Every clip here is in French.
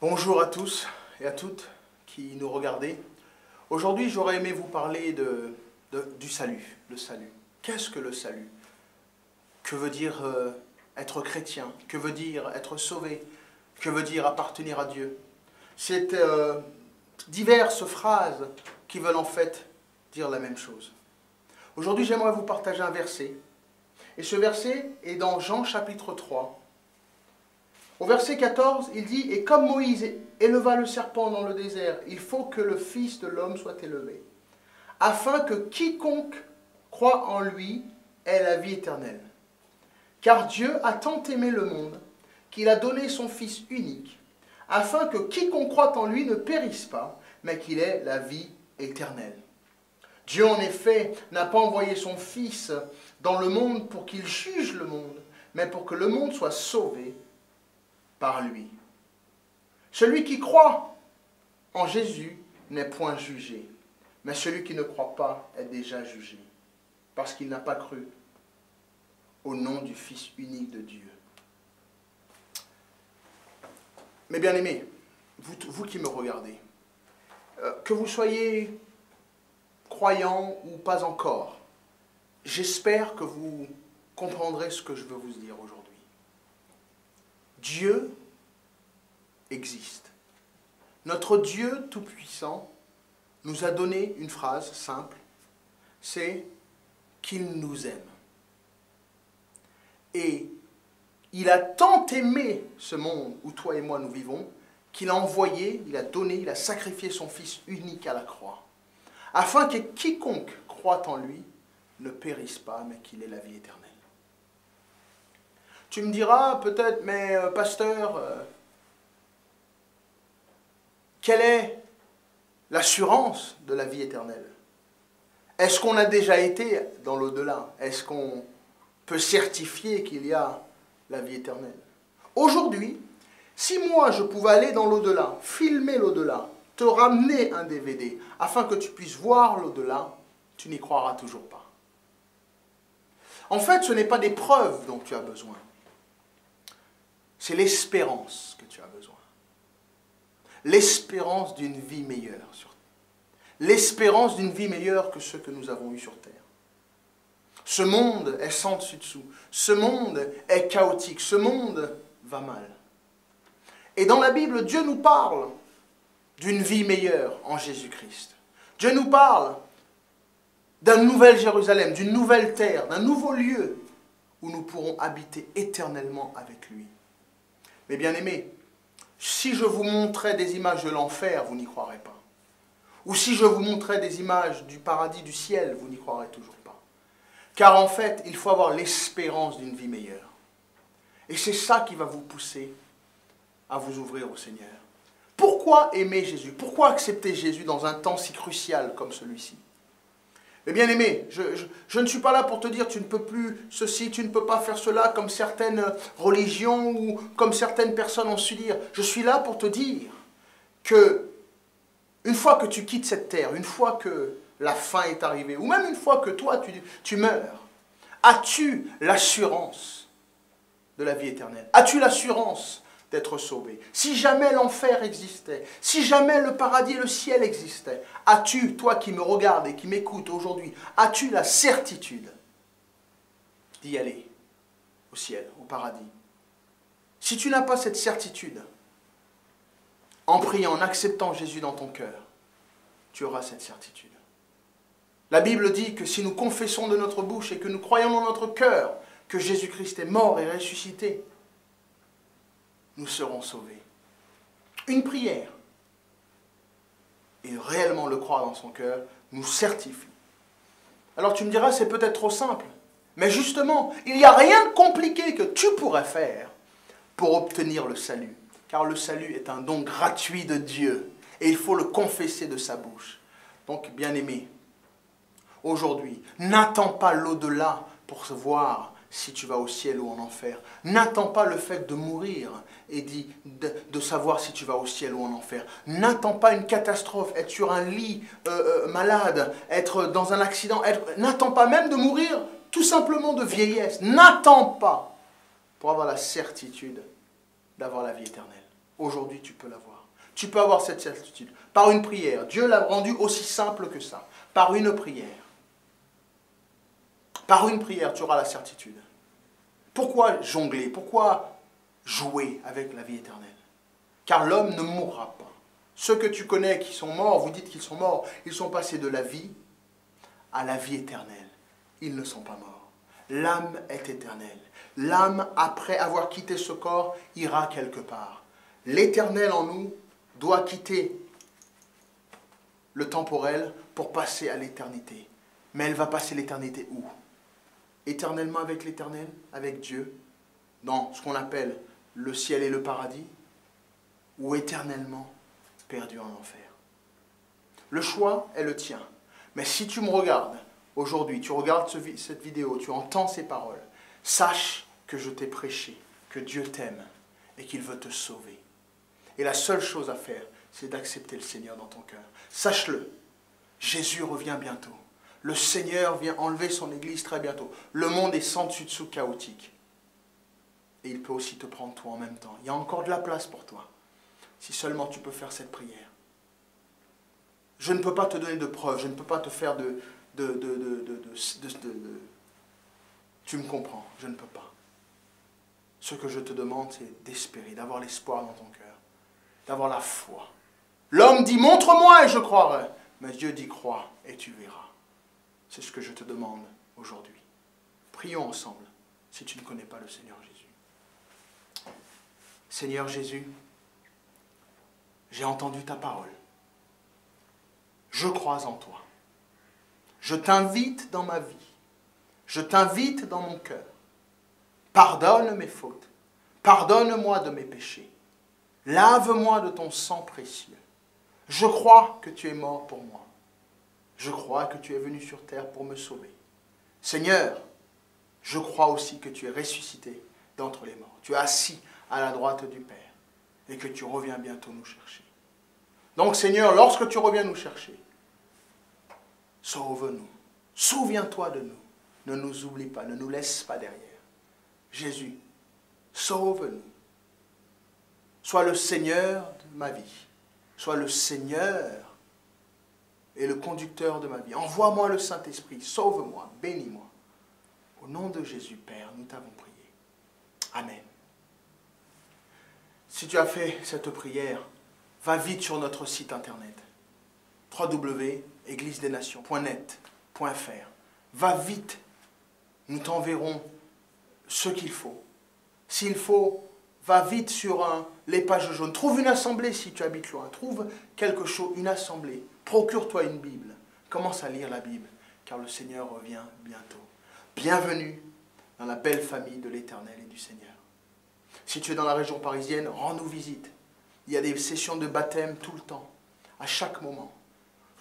Bonjour à tous et à toutes qui nous regardez. Aujourd'hui, j'aurais aimé vous parler du salut, le salut. Qu'est-ce que le salut? Que veut dire être chrétien? Que veut dire être sauvé? Que veut dire appartenir à Dieu? C'est diverses phrases qui veulent en fait dire la même chose. Aujourd'hui, j'aimerais vous partager un verset. Et ce verset est dans Jean chapitre 3. Au verset 14, il dit « Et comme Moïse éleva le serpent dans le désert, il faut que le Fils de l'homme soit élevé, afin que quiconque croit en lui ait la vie éternelle. Car Dieu a tant aimé le monde qu'il a donné son Fils unique, afin que quiconque croit en lui ne périsse pas, mais qu'il ait la vie éternelle. Dieu, en effet, n'a pas envoyé son Fils dans le monde pour qu'il juge le monde, mais pour que le monde soit sauvé par lui. Celui qui croit en Jésus n'est point jugé, mais celui qui ne croit pas est déjà jugé, parce qu'il n'a pas cru au nom du Fils unique de Dieu. Mes bien-aimés, vous qui me regardez, que vous soyez croyant ou pas encore, j'espère que vous comprendrez ce que je veux vous dire aujourd'hui. Dieu existe. Notre Dieu Tout-Puissant nous a donné une phrase simple, c'est qu'il nous aime. Et il a tant aimé ce monde où toi et moi nous vivons, qu'il a envoyé, il a donné, il a sacrifié son Fils unique à la croix, afin que quiconque croit en lui ne périsse pas, mais qu'il ait la vie éternelle. Tu me diras peut-être, mais pasteur, quelle est l'assurance de la vie éternelle? Est-ce qu'on a déjà été dans l'au-delà? Est-ce qu'on peut certifier qu'il y a la vie éternelle? Aujourd'hui, si moi je pouvais aller dans l'au-delà, filmer l'au-delà, te ramener un DVD, afin que tu puisses voir l'au-delà, tu n'y croiras toujours pas. En fait, ce n'est pas des preuves dont tu as besoin. C'est l'espérance que tu as besoin. L'espérance d'une vie meilleure. L'espérance d'une vie meilleure que ce que nous avons eu sur terre. Ce monde est sans dessus-dessous. Ce monde est chaotique. Ce monde va mal. Et dans la Bible, Dieu nous parle d'une vie meilleure en Jésus-Christ. Dieu nous parle d'un nouvel Jérusalem, d'une nouvelle terre, d'un nouveau lieu où nous pourrons habiter éternellement avec lui. Mais bien aimés, si je vous montrais des images de l'enfer, vous n'y croirez pas. Ou si je vous montrais des images du paradis, du ciel, vous n'y croirez toujours pas. Car en fait, il faut avoir l'espérance d'une vie meilleure. Et c'est ça qui va vous pousser à vous ouvrir au Seigneur. Pourquoi aimer Jésus? Pourquoi accepter Jésus dans un temps si crucial comme celui-ci? Mais bien aimé, je ne suis pas là pour te dire tu ne peux plus ceci, tu ne peux pas faire cela comme certaines religions ou comme certaines personnes ont su dire. Je suis là pour te dire que une fois que tu quittes cette terre, une fois que la fin est arrivée, ou même une fois que toi tu meurs, as-tu l'assurance de la vie éternelle? As-tu l'assurance d'être sauvé? Si jamais l'enfer existait, si jamais le paradis et le ciel existaient, as-tu, toi qui me regardes et qui m'écoutes aujourd'hui, as-tu la certitude d'y aller au ciel, au paradis? Si tu n'as pas cette certitude, en priant, en acceptant Jésus dans ton cœur, tu auras cette certitude. La Bible dit que si nous confessons de notre bouche et que nous croyons dans notre cœur que Jésus-Christ est mort et ressuscité, nous serons sauvés. Une prière, et réellement le croire dans son cœur, nous certifie. Alors tu me diras, c'est peut-être trop simple. Mais justement, il n'y a rien de compliqué que tu pourrais faire pour obtenir le salut. Car le salut est un don gratuit de Dieu. Et il faut le confesser de sa bouche. Donc, bien-aimé, aujourd'hui, n'attends pas l'au-delà pour voir si tu vas au ciel ou en enfer. N'attends pas le fait de mourir et de savoir si tu vas au ciel ou en enfer. N'attends pas une catastrophe, être sur un lit malade, être dans un accident. N'attends pas même de mourir tout simplement de vieillesse. N'attends pas pour avoir la certitude d'avoir la vie éternelle. Aujourd'hui, tu peux l'avoir. Tu peux avoir cette certitude. Par une prière. Dieu l'a rendu aussi simple que ça. Par une prière. Par une prière, tu auras la certitude. Pourquoi jongler? Pourquoi jouer avec la vie éternelle? Car l'homme ne mourra pas. Ceux que tu connais qui sont morts, vous dites qu'ils sont morts, ils sont passés de la vie à la vie éternelle. Ils ne sont pas morts. L'âme est éternelle. L'âme, après avoir quitté ce corps, ira quelque part. L'éternel en nous doit quitter le temporel pour passer à l'éternité. Mais elle va passer l'éternité où? Éternellement avec l'Éternel, avec Dieu, dans ce qu'on appelle le ciel et le paradis, ou éternellement perdu en enfer. Le choix est le tien. Mais si tu me regardes aujourd'hui, tu regardes cette vidéo, tu entends ces paroles, sache que je t'ai prêché, que Dieu t'aime et qu'il veut te sauver. Et la seule chose à faire, c'est d'accepter le Seigneur dans ton cœur. Sache-le, Jésus revient bientôt. Le Seigneur vient enlever son Église très bientôt. Le monde est sans dessus dessous chaotique. Et il peut aussi te prendre toi en même temps. Il y a encore de la place pour toi. Si seulement tu peux faire cette prière. Je ne peux pas te donner de preuves. Je ne peux pas te faire Tu me comprends, je ne peux pas. Ce que je te demande, c'est d'espérer, d'avoir l'espoir dans ton cœur. D'avoir la foi. L'homme dit, montre-moi et je croirai. Mais Dieu dit, crois et tu verras. C'est ce que je te demande aujourd'hui. Prions ensemble, si tu ne connais pas le Seigneur Jésus. Seigneur Jésus, j'ai entendu ta parole. Je crois en toi. Je t'invite dans ma vie. Je t'invite dans mon cœur. Pardonne mes fautes. Pardonne-moi de mes péchés. Lave-moi de ton sang précieux. Je crois que tu es mort pour moi. Je crois que tu es venu sur terre pour me sauver. Seigneur, je crois aussi que tu es ressuscité d'entre les morts. Tu es assis à la droite du Père et que tu reviens bientôt nous chercher. Donc Seigneur, lorsque tu reviens nous chercher, sauve-nous. Souviens-toi de nous. Ne nous oublie pas, ne nous laisse pas derrière. Jésus, sauve-nous. Sois le Seigneur de ma vie. Sois le Seigneur et le conducteur de ma vie. Envoie-moi le Saint-Esprit, sauve-moi, bénis-moi. Au nom de Jésus, Père, nous t'avons prié. Amen. Si tu as fait cette prière, va vite sur notre site internet www.églisedesnations.net.fr. Va vite, nous t'enverrons ce qu'il faut. S'il faut, va vite sur les pages jaunes. Trouve une assemblée si tu habites loin. Trouve quelque chose, une assemblée. Procure-toi une Bible. Commence à lire la Bible, car le Seigneur revient bientôt. Bienvenue dans la belle famille de l'Éternel et du Seigneur. Si tu es dans la région parisienne, rends-nous visite. Il y a des sessions de baptême tout le temps, à chaque moment.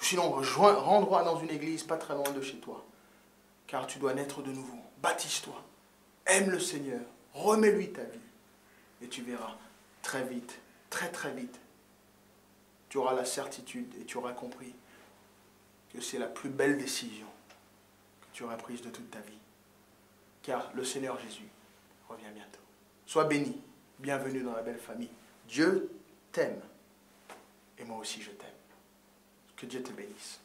Sinon, rends-toi dans une église pas très loin de chez toi, car tu dois naître de nouveau. Baptise-toi, aime le Seigneur, remets-lui ta vie, et tu verras très vite, très très vite, tu auras la certitude et tu auras compris que c'est la plus belle décision que tu auras prise de toute ta vie. Car le Seigneur Jésus revient bientôt. Sois béni, bienvenue dans la belle famille. Dieu t'aime et moi aussi je t'aime. Que Dieu te bénisse.